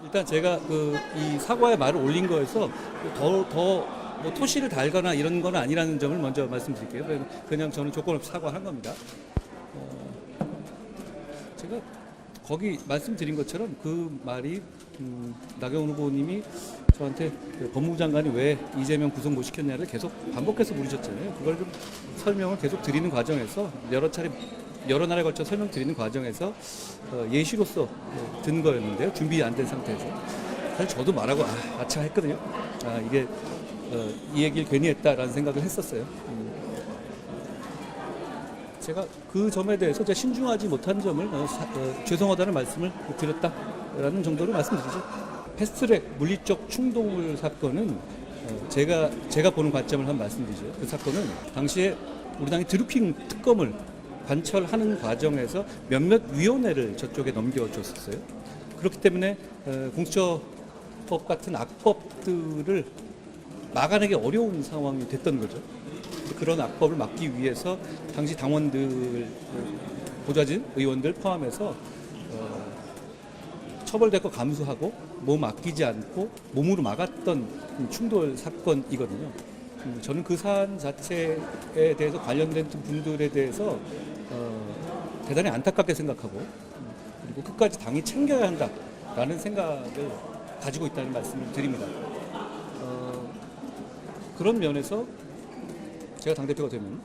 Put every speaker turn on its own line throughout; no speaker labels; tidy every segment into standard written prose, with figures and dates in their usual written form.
일단 제가 이 사과의 말을 올린 거에서 뭐 토시를 달거나 이런 건 아니라는 점을 먼저 말씀드릴게요. 그냥 저는 조건 없이 사과한 겁니다. 제가 거기 말씀드린 것처럼 그 말이 나경원 후보님이 저한테 법무부 장관이 왜 이재명 구속 못 시켰냐를 계속 반복해서 물으셨잖아요. 그걸 좀 설명을 계속 드리는 과정에서 여러 날에 걸쳐 설명드리는 과정에서 예시로서 든 거였는데요. 준비 안 된 상태에서. 사실 저도 말하고 아차 했거든요. 이게 이 얘기를 괜히 했다라는 생각을 했었어요. 제가 그 점에 대해서 제가 신중하지 못한 점을 죄송하다는 말씀을 드렸다라는 정도로 말씀드리죠. 패스트트랙 물리적 충돌 사건은 제가 보는 관점을 한번 말씀드리죠. 그 사건은 당시에 우리 당이 드루킹 특검을 관철하는 과정에서 몇몇 위원회를 저쪽에 넘겨줬었어요. 그렇기 때문에 공수처법 같은 악법들을 막아내기 어려운 상황이 됐던 거죠. 그런 악법을 막기 위해서 당시 당원들, 보좌진 의원들 포함해서 처벌될 거 감수하고 몸 아끼지 않고 몸으로 막았던 충돌 사건이거든요. 저는 그 사안 자체에 대해서 관련된 분들에 대해서 대단히 안타깝게 생각하고 그리고 끝까지 당이 챙겨야 한다라는 생각을 가지고 있다는 말씀을 드립니다. 그런 면에서 제가 당대표가 되면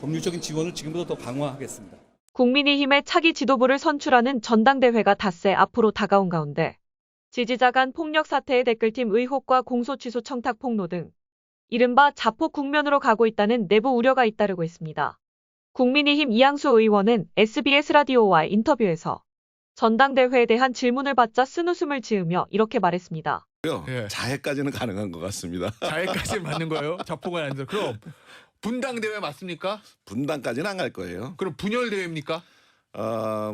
법률적인 지원을 지금보다 더 강화하겠습니다.
국민의힘의 차기 지도부를 선출하는 전당대회가 닷새 앞으로 다가온 가운데 지지자 간 폭력 사태의 댓글팀 의혹과 공소 취소 청탁 폭로 등 이른바 자폭 국면으로 가고 있다는 내부 우려가 잇따르고 있습니다. 국민의힘 이양수 의원은 SBS 라디오와의 인터뷰에서 전당대회에 대한 질문을 받자 쓴웃음을 지으며 이렇게 말했습니다.
예.
자해까지는 가능한 것 같습니다.
자해까지 맞는 거예요? 자폭은 아니죠. 그럼 분당대회 맞습니까?
분당까지는 안 갈 거예요.
그럼 분열대회입니까?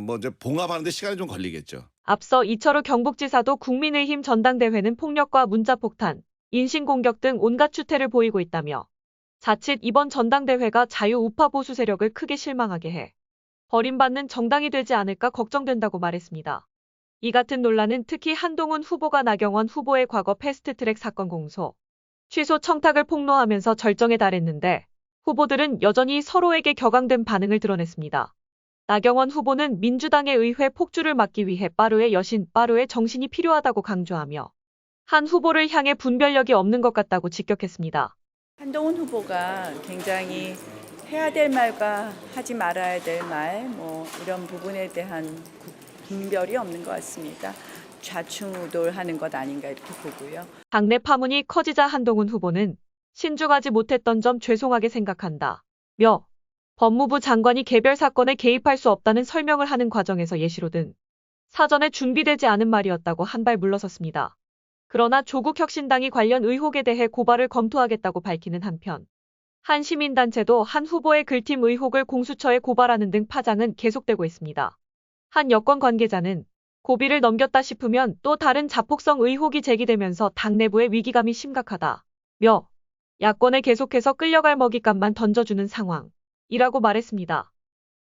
뭐 이제 봉합하는데 시간이 좀 걸리겠죠.
앞서 이철우 경북지사도 국민의힘 전당대회는 폭력과 문자폭탄, 인신공격 등 온갖 추태를 보이고 있다며 자칫 이번 전당대회가 자유우파 보수 세력을 크게 실망하게 해 버림받는 정당이 되지 않을까 걱정된다고 말했습니다. 이 같은 논란은 특히 한동훈 후보가 나경원 후보의 과거 패스트트랙 사건 공소, 취소 청탁을 폭로하면서 절정에 달했는데 후보들은 여전히 서로에게 격앙된 반응을 드러냈습니다. 나경원 후보는 민주당의 의회 폭주를 막기 위해 빠르의 여신, 빠르의 정신이 필요하다고 강조하며 한 후보를 향해 분별력이 없는 것 같다고 직격했습니다.
한동훈 후보가 굉장히 해야 될 말과 하지 말아야 될 말, 이런 부분에 대한 분별이 없는 것 같습니다. 좌충우돌하는 것 아닌가 이렇게 보고요.
당내 파문이 커지자 한동훈 후보는 신중하지 못했던 점 죄송하게 생각한다. 며 법무부 장관이 개별 사건에 개입할 수 없다는 설명을 하는 과정에서 예시로 든 사전에 준비되지 않은 말이었다고 한 발 물러섰습니다. 그러나 조국혁신당이 관련 의혹에 대해 고발을 검토하겠다고 밝히는 한편 한 시민단체도 한 후보의 글팀 의혹을 공수처에 고발하는 등 파장은 계속되고 있습니다. 한 여권 관계자는 고비를 넘겼다 싶으면 또 다른 자폭성 의혹이 제기되면서 당 내부의 위기감이 심각하다. 며 야권에 계속해서 끌려갈 먹잇감만 던져주는 상황이라고 말했습니다.